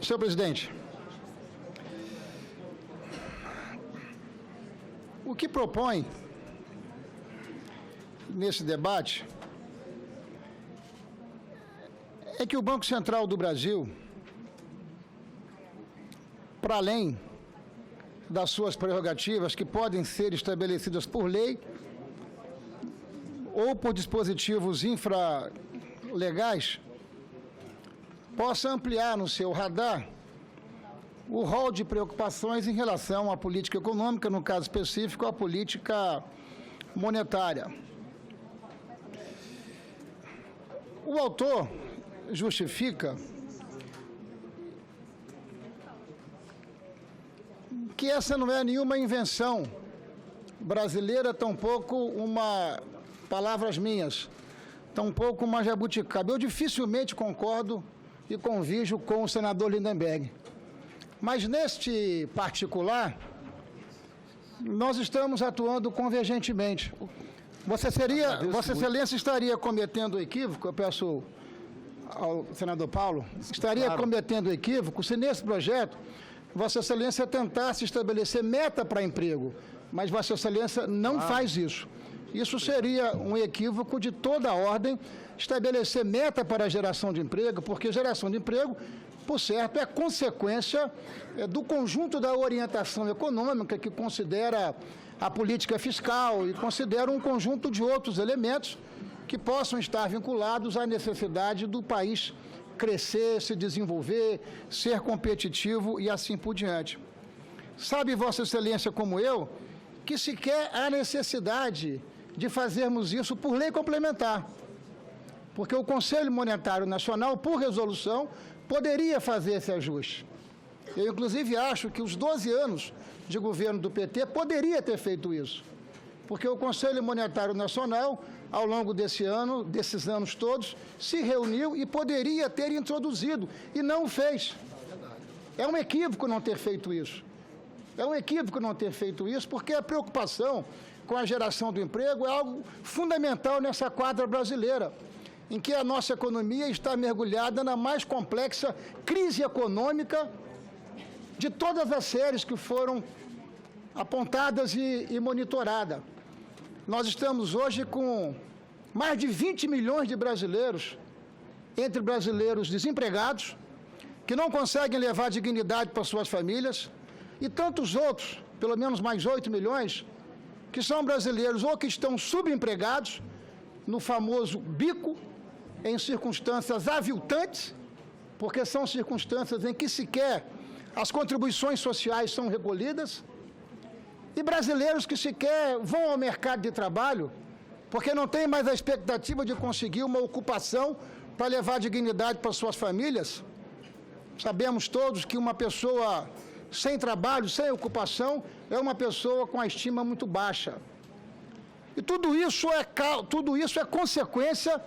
Senhor presidente, o que propõe nesse debate é que o Banco Central do Brasil, para além das suas prerrogativas, que podem ser estabelecidas por lei ou por dispositivos infralegais, possa ampliar no seu radar o rol de preocupações em relação à política econômica, no caso específico, à política monetária. O autor justifica que essa não é nenhuma invenção brasileira, tampouco palavras minhas, tampouco uma jabuticaba. Eu dificilmente concordo e convijo com o senador Lindenberg. Mas, neste particular, nós estamos atuando convergentemente. Vossa Excelência estaria cometendo equívoco, eu peço ao senador Paulo, estaria cometendo equívoco se nesse projeto Vossa Excelência tentasse estabelecer meta para emprego, mas Vossa Excelência não faz isso. Isso seria um equívoco de toda a ordem, estabelecer meta para a geração de emprego, porque geração de emprego, por certo, é consequência do conjunto da orientação econômica, que considera a política fiscal e considera um conjunto de outros elementos que possam estar vinculados à necessidade do país crescer, se desenvolver, ser competitivo e assim por diante. Sabe, Vossa Excelência, como eu, que sequer há necessidade de fazermos isso por lei complementar, porque o Conselho Monetário Nacional, por resolução, poderia fazer esse ajuste. Eu, inclusive, acho que os 12 anos de governo do PT poderia ter feito isso, porque o Conselho Monetário Nacional, ao longo desses anos todos, se reuniu e poderia ter introduzido, e não o fez. É um equívoco não ter feito isso. É um equívoco não ter feito isso, porque a preocupação com a geração do emprego é algo fundamental nessa quadra brasileira, em que a nossa economia está mergulhada na mais complexa crise econômica de todas as séries que foram apontadas e monitoradas. Nós estamos hoje com mais de 20 milhões de brasileiros, entre brasileiros desempregados, que não conseguem levar dignidade para suas famílias, e tantos outros, pelo menos mais 8 milhões, que são brasileiros ou que estão subempregados, no famoso bico, em circunstâncias aviltantes, porque são circunstâncias em que sequer as contribuições sociais são recolhidas, e brasileiros que sequer vão ao mercado de trabalho, porque não têm mais a expectativa de conseguir uma ocupação para levar dignidade para suas famílias. Sabemos todos que uma pessoa sem trabalho, sem ocupação, é uma pessoa com a estima muito baixa. E tudo isso é consequência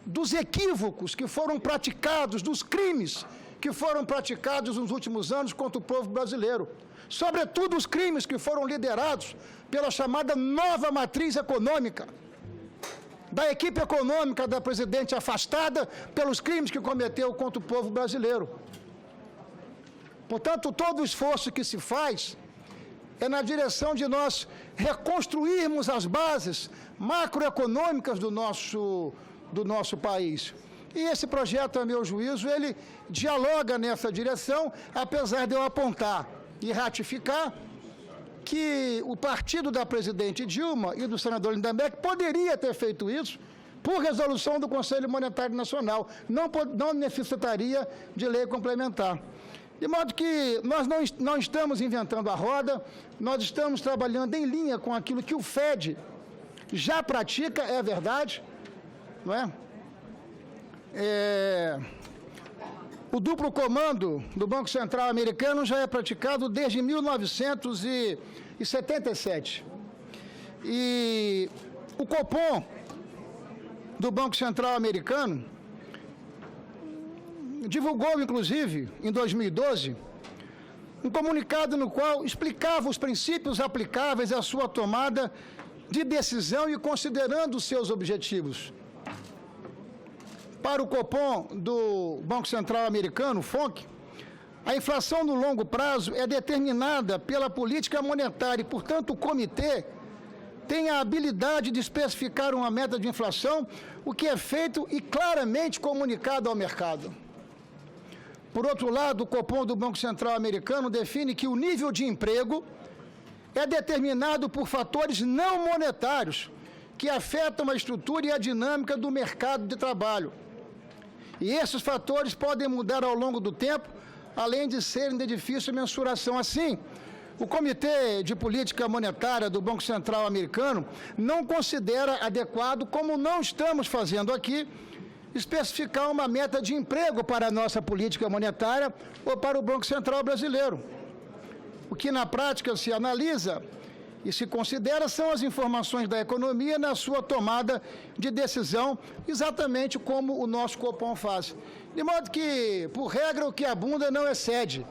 dos equívocos que foram praticados, dos crimes que foram praticados nos últimos anos contra o povo brasileiro. Sobretudo os crimes que foram liderados pela chamada nova matriz econômica, da equipe econômica da presidente afastada pelos crimes que cometeu contra o povo brasileiro. Portanto, todo o esforço que se faz é na direção de nós reconstruirmos as bases macroeconômicas do nosso país. E esse projeto, a meu juízo, ele dialoga nessa direção, apesar de eu apontar e ratificar que o partido da presidente Dilma e do senador Lindenberg poderia ter feito isso por resolução do Conselho Monetário Nacional, não necessitaria de lei complementar. De modo que nós não estamos inventando a roda, nós estamos trabalhando em linha com aquilo que o FED já pratica, é verdade, não é? O duplo comando do Banco Central americano já é praticado desde 1977. E o Copom do Banco Central americano divulgou, inclusive, em 2012, um comunicado no qual explicava os princípios aplicáveis à sua tomada de decisão e considerando os seus objetivos. Para o Copom do Banco Central americano, FONC, A inflação no longo prazo é determinada pela política monetária e, portanto, o comitê tem a habilidade de especificar uma meta de inflação, o que é feito e claramente comunicado ao mercado. Por outro lado, o Copom do Banco Central americano define que o nível de emprego é determinado por fatores não monetários, que afetam a estrutura e a dinâmica do mercado de trabalho. E esses fatores podem mudar ao longo do tempo, além de serem de difícil mensuração. Assim, o Comitê de Política Monetária do Banco Central americano não considera adequado, como não estamos fazendo aqui, especificar uma meta de emprego para a nossa política monetária ou para o Banco Central brasileiro. O que na prática se analisa e se considera são as informações da economia na sua tomada de decisão, exatamente como o nosso Copom faz. De modo que, por regra, o que abunda não excede.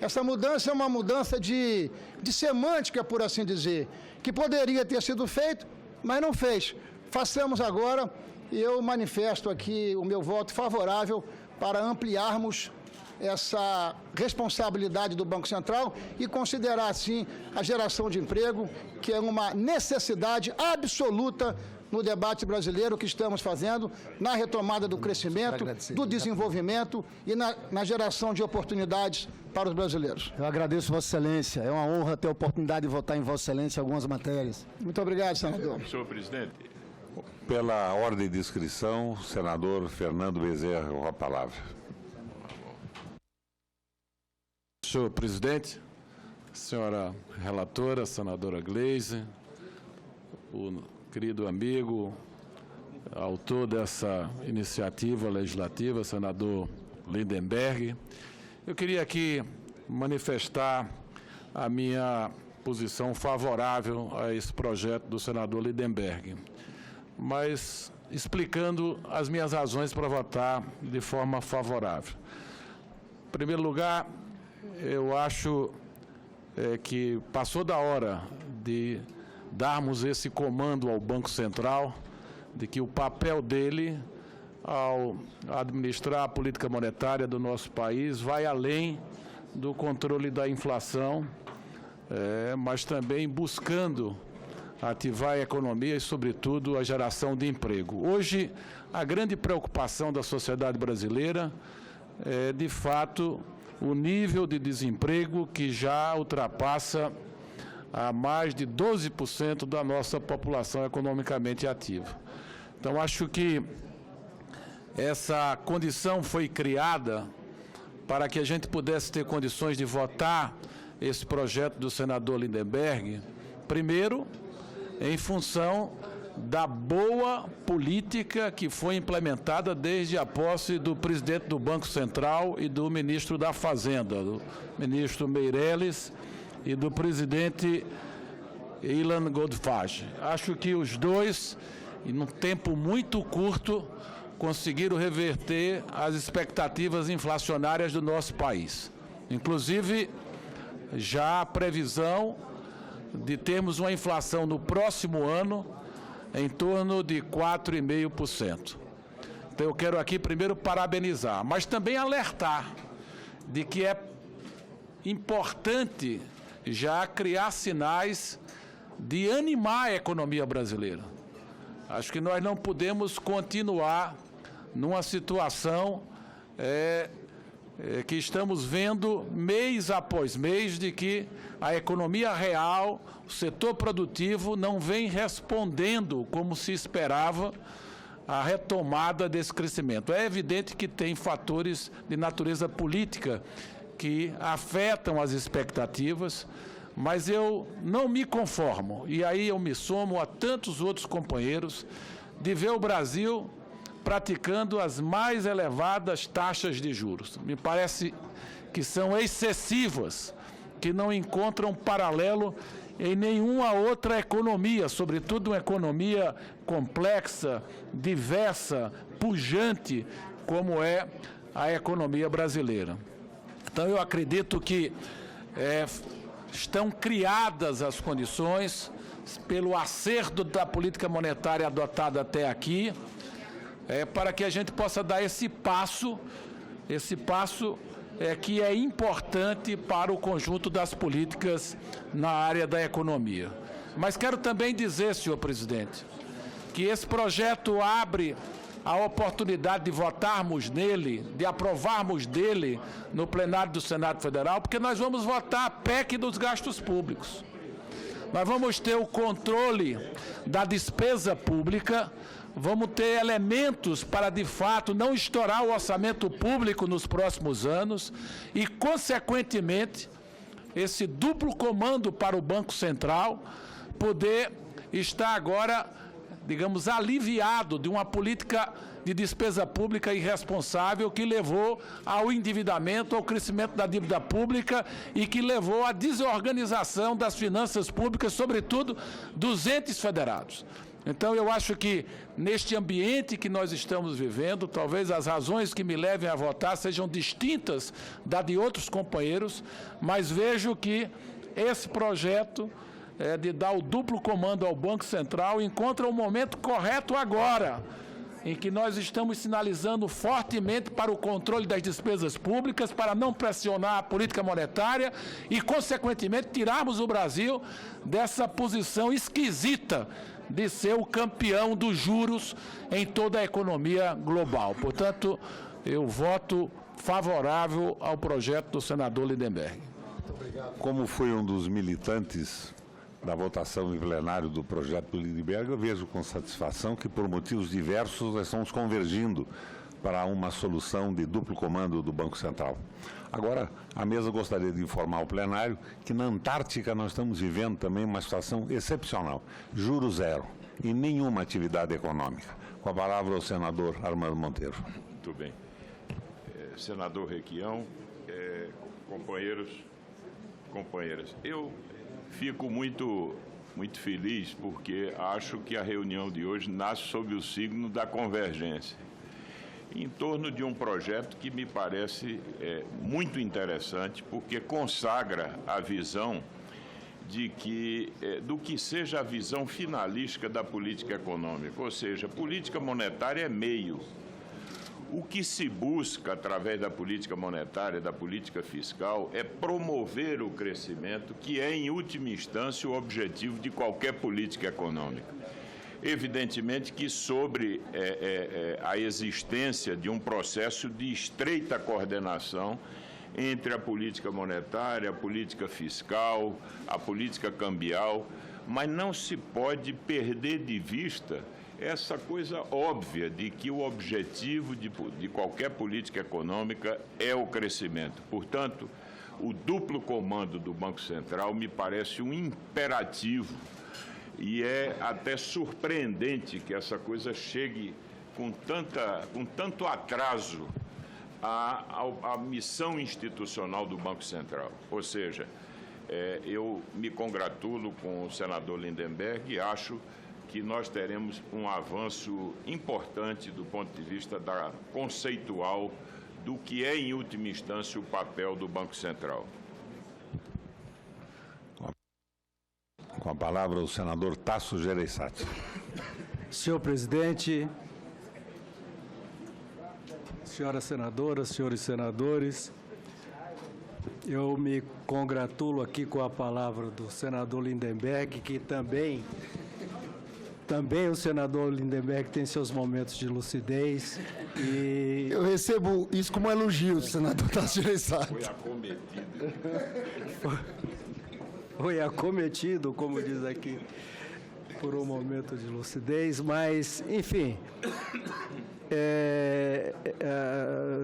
Essa mudança é uma mudança de semântica, por assim dizer, que poderia ter sido feito, mas não fez. Façamos agora, e eu manifesto aqui o meu voto favorável para ampliarmos essa responsabilidade do Banco Central e considerar, assim, a geração de emprego, que é uma necessidade absoluta no debate brasileiro que estamos fazendo, na retomada do crescimento, do desenvolvimento e na geração de oportunidades para os brasileiros. Eu agradeço, Vossa Excelência. É uma honra ter a oportunidade de votar em Vossa Excelência algumas matérias. Muito obrigado, senador. Senhor presidente. Pela ordem de inscrição, o senador Fernando Bezerra, com a palavra. Senhor presidente, senhora relatora, senadora Gleise, o querido amigo, autor dessa iniciativa legislativa, senador Lindenberg, eu queria aqui manifestar a minha posição favorável a esse projeto do senador Lindenberg, mas explicando as minhas razões para votar de forma favorável. Em primeiro lugar, eu acho que passou da hora de darmos esse comando ao Banco Central, de que o papel dele, ao administrar a política monetária do nosso país, vai além do controle da inflação, mas também buscando ativar a economia e, sobretudo, a geração de emprego. Hoje, a grande preocupação da sociedade brasileira é, de fato, o nível de desemprego que já ultrapassa a mais de 12% da nossa população economicamente ativa. Então, acho que essa condição foi criada para que a gente pudesse ter condições de votar esse projeto do senador Lindenberg, primeiro, em função da boa política que foi implementada desde a posse do presidente do Banco Central e do ministro da Fazenda, do ministro Meirelles e do presidente Ilan Goldfarb. Acho que os dois, em um tempo muito curto, conseguiram reverter as expectativas inflacionárias do nosso país. Inclusive, já a previsão de termos uma inflação no próximo ano em torno de 4,5%. Então, eu quero aqui primeiro parabenizar, mas também alertar de que é importante já criar sinais de animar a economia brasileira. Acho que nós não podemos continuar numa situação que estamos vendo mês após mês de que a economia real, o setor produtivo não vem respondendo como se esperava a retomada desse crescimento. É evidente que tem fatores de natureza política que afetam as expectativas, mas eu não me conformo, e aí eu me somo a tantos outros companheiros, de ver o Brasil praticando as mais elevadas taxas de juros. Me parece que são excessivas, que não encontram paralelo em nenhuma outra economia, sobretudo uma economia complexa, diversa, pujante, como é a economia brasileira. Então, eu acredito que estão criadas as condições, pelo acerto da política monetária adotada até aqui, para que a gente possa dar esse passo que é importante para o conjunto das políticas na área da economia. Mas quero também dizer, senhor presidente, que esse projeto abre a oportunidade de votarmos nele, de aprovarmos dele no plenário do Senado Federal, porque nós vamos votar a PEC dos gastos públicos. Nós vamos ter o controle da despesa pública, vamos ter elementos para, de fato, não estourar o orçamento público nos próximos anos e, consequentemente, esse duplo comando para o Banco Central poder estar agora, digamos, aliviado de uma política de despesa pública irresponsável que levou ao endividamento, ao crescimento da dívida pública e que levou à desorganização das finanças públicas, sobretudo dos entes federados. Então, eu acho que, neste ambiente que nós estamos vivendo, talvez as razões que me levem a votar sejam distintas da de outros companheiros, mas vejo que esse projeto de dar o duplo comando ao Banco Central encontra o momento correto agora, em que nós estamos sinalizando fortemente para o controle das despesas públicas, para não pressionar a política monetária e, consequentemente, tirarmos o Brasil dessa posição esquisita de ser o campeão dos juros em toda a economia global. Portanto, eu voto favorável ao projeto do senador Lindenberg. Como foi um dos militantes da votação em plenário do projeto do Lindenberg, eu vejo com satisfação que, por motivos diversos, nós estamos convergindo para uma solução de duplo comando do Banco Central. Agora, a mesa gostaria de informar ao plenário que na Antártica nós estamos vivendo também uma situação excepcional. Juro zero e nenhuma atividade econômica. Com a palavra o senador Armando Monteiro. Muito bem. Senador Requião, companheiros, companheiras, eu fico muito feliz porque acho que a reunião de hoje nasce sob o signo da convergência, em torno de um projeto que me parece muito interessante, porque consagra a visão de que, do que seja a visão finalística da política econômica, ou seja, política monetária é meio. O que se busca através da política monetária, da política fiscal, é promover o crescimento, que é, em última instância, o objetivo de qualquer política econômica. Evidentemente que sobre a existência de um processo de estreita coordenação entre a política monetária, a política fiscal, a política cambial, mas não se pode perder de vista essa coisa óbvia de que o objetivo de qualquer política econômica é o crescimento. Portanto, o duplo comando do Banco Central me parece um imperativo e é até surpreendente que essa coisa chegue com tanto atraso à missão institucional do Banco Central. Ou seja, eu me congratulo com o senador Lindenberg e acho que nós teremos um avanço importante do ponto de vista conceitual do que é, em última instância, o papel do Banco Central. Com a palavra o senador Tasso Gereissati. Senhor presidente, senhoras senadoras, senhores senadores, eu me congratulo aqui com a palavra do senador Lindenberg, que também o senador Lindenberg tem seus momentos de lucidez e... Eu recebo isso como um elogio, senador Tasso Gereissati. Foi acometido. Foi acometido, como diz aqui, por um momento de lucidez, mas, enfim,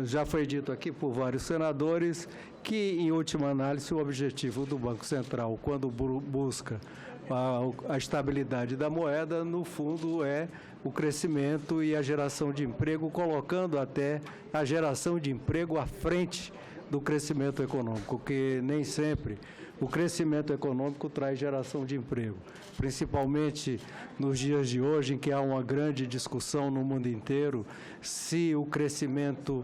já foi dito aqui por vários senadores que, em última análise, o objetivo do Banco Central, quando busca a estabilidade da moeda, no fundo, é o crescimento e a geração de emprego, colocando até a geração de emprego à frente do crescimento econômico, que nem sempre o crescimento econômico traz geração de emprego, principalmente nos dias de hoje, em que há uma grande discussão no mundo inteiro se o crescimento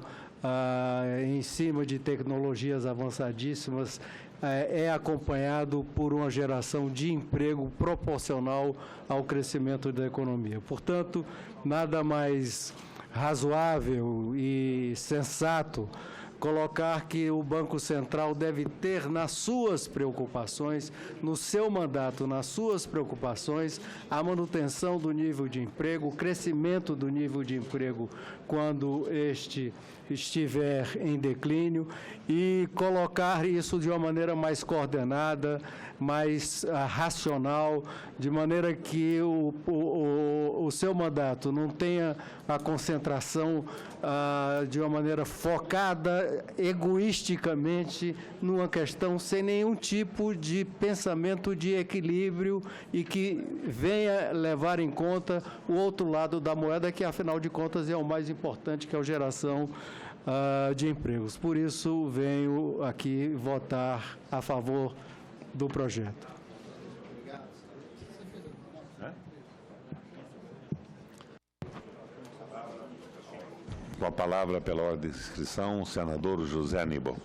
em cima de tecnologias avançadíssimas é acompanhado por uma geração de emprego proporcional ao crescimento da economia. Portanto, nada mais razoável e sensato colocar que o Banco Central deve ter nas suas preocupações, no seu mandato, nas suas preocupações, a manutenção do nível de emprego, o crescimento do nível de emprego quando este estiver em declínio e colocar isso de uma maneira mais coordenada, mais racional, de maneira que o seu mandato não tenha a concentração de uma maneira focada egoisticamente numa questão sem nenhum tipo de pensamento de equilíbrio e que venha levar em conta o outro lado da moeda, que afinal de contas é o mais importante, que é a geração de empregos. Por isso, venho aqui votar a favor do projeto. Com a palavra, pela ordem de inscrição, o senador José Aníbal.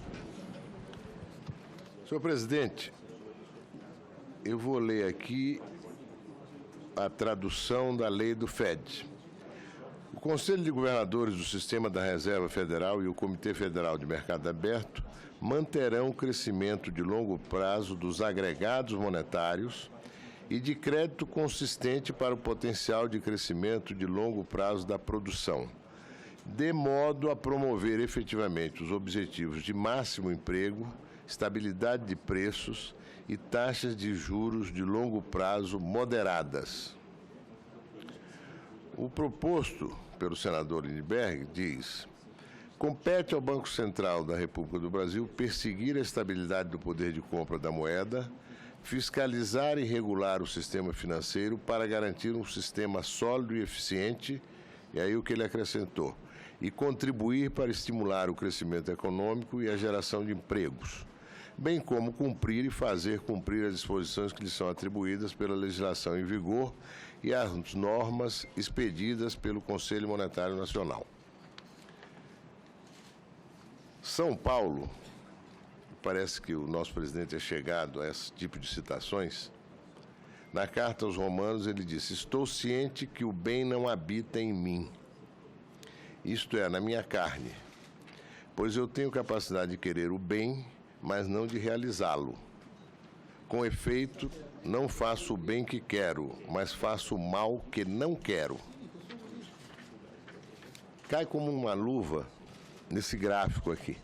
Senhor presidente, eu vou ler aqui a tradução da lei do FED. O Conselho de Governadores do Sistema da Reserva Federal e o Comitê Federal de Mercado Aberto manterão o crescimento de longo prazo dos agregados monetários e de crédito consistente para o potencial de crescimento de longo prazo da produção, de modo a promover efetivamente os objetivos de máximo emprego, estabilidade de preços e taxas de juros de longo prazo moderadas. O proposto pelo senador Lindbergh diz: compete ao Banco Central da República do Brasil perseguir a estabilidade do poder de compra da moeda, fiscalizar e regular o sistema financeiro para garantir um sistema sólido e eficiente, e aí o que ele acrescentou, e contribuir para estimular o crescimento econômico e a geração de empregos, bem como cumprir e fazer cumprir as disposições que lhe são atribuídas pela legislação em vigor e as normas expedidas pelo Conselho Monetário Nacional. São Paulo, parece que o nosso presidente é chegado a esse tipo de citações. Na carta aos Romanos ele disse: estou ciente que o bem não habita em mim, isto é, na minha carne, pois eu tenho capacidade de querer o bem, mas não de realizá-lo. Com efeito, não faço o bem que quero, mas faço o mal que não quero. Cai como uma luva nesse gráfico aqui.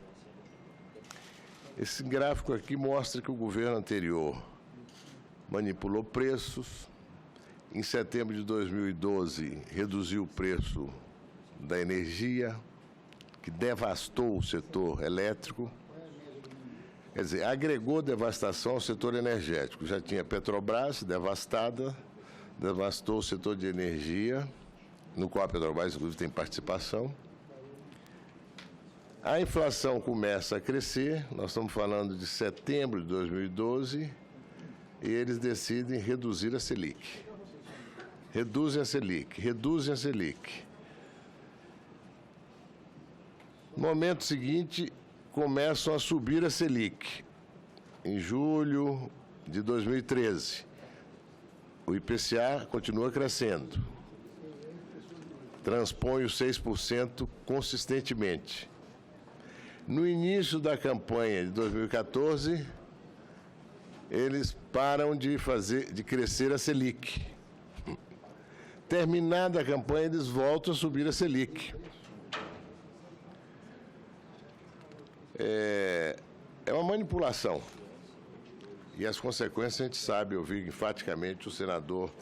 Esse gráfico aqui mostra que o governo anterior manipulou preços. Em setembro de 2012, reduziu o preço da energia, que devastou o setor elétrico. Quer dizer, agregou devastação ao setor energético. Já tinha Petrobras devastada, devastou o setor de energia, no qual a Petrobras, inclusive, tem participação. A inflação começa a crescer, nós estamos falando de setembro de 2012, e eles decidem reduzir a Selic. Reduzem a Selic, reduzem a Selic. No momento seguinte, começam a subir a Selic. Em julho de 2013, o IPCA continua crescendo. Transpõe os 6% consistentemente. No início da campanha de 2014, eles param de crescer a Selic. Terminada a campanha, eles voltam a subir a Selic. É uma manipulação. E as consequências a gente sabe, eu vi enfaticamente o senador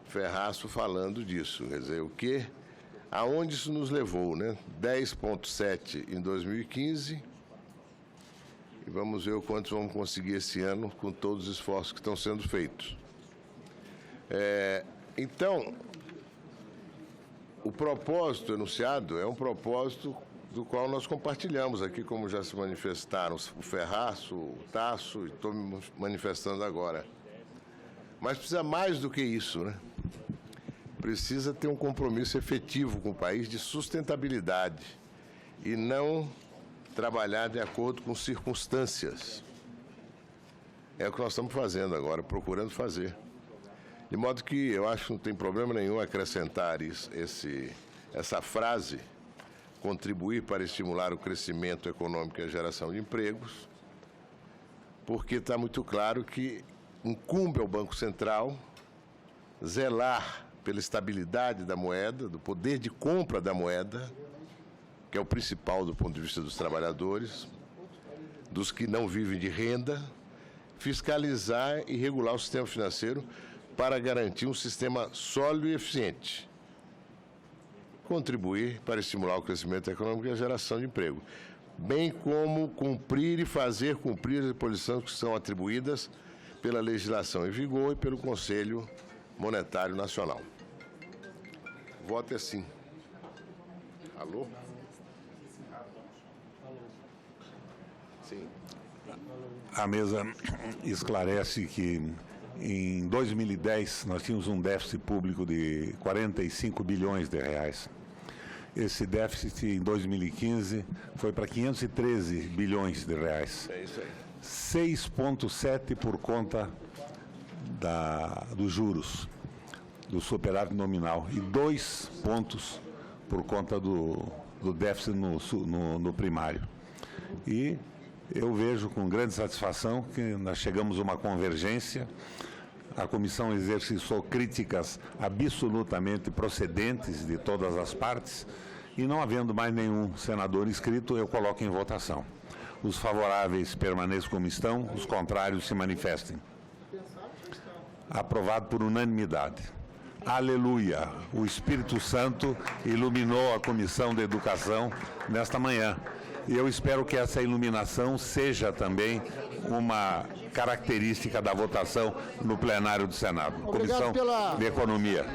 Ferraço falando disso. Quer dizer, aonde isso nos levou, né? 10,7 em 2015, e vamos ver o quanto vamos conseguir esse ano com todos os esforços que estão sendo feitos. Então, o propósito enunciado é um propósito do qual nós compartilhamos aqui, como já se manifestaram o Ferraço, o Tasso, e estou me manifestando agora. Mas precisa mais do que isso, né? Precisa ter um compromisso efetivo com o país de sustentabilidade e não trabalhar de acordo com circunstâncias. É o que nós estamos fazendo agora, procurando fazer. De modo que eu acho que não tem problema nenhum acrescentar essa frase contribuir para estimular o crescimento econômico e a geração de empregos, porque está muito claro que incumbe ao Banco Central zelar pela estabilidade da moeda, do poder de compra da moeda, que é o principal do ponto de vista dos trabalhadores, dos que não vivem de renda, fiscalizar e regular o sistema financeiro para garantir um sistema sólido e eficiente, contribuir para estimular o crescimento econômico e a geração de emprego, bem como cumprir e fazer cumprir as posições que são atribuídas pela legislação em vigor e pelo Conselho Monetário Nacional. Voto é sim. Alô? Sim. A mesa esclarece que em 2010 nós tínhamos um déficit público de 45 bilhões de reais. Esse déficit em 2015 foi para 513 bilhões de reais. É isso aí. 6,7 por conta dos juros, do superávit nominal, e 2 pontos por conta do déficit no primário. E eu vejo com grande satisfação que nós chegamos a uma convergência. A comissão exercitou críticas absolutamente procedentes de todas as partes e, não havendo mais nenhum senador inscrito, eu coloco em votação. Os favoráveis permaneçam como estão, os contrários se manifestem. Aprovado por unanimidade. Aleluia! O Espírito Santo iluminou a Comissão de Educação nesta manhã. E eu espero que essa iluminação seja também uma característica da votação no plenário do Senado. Obrigado Comissão de Economia.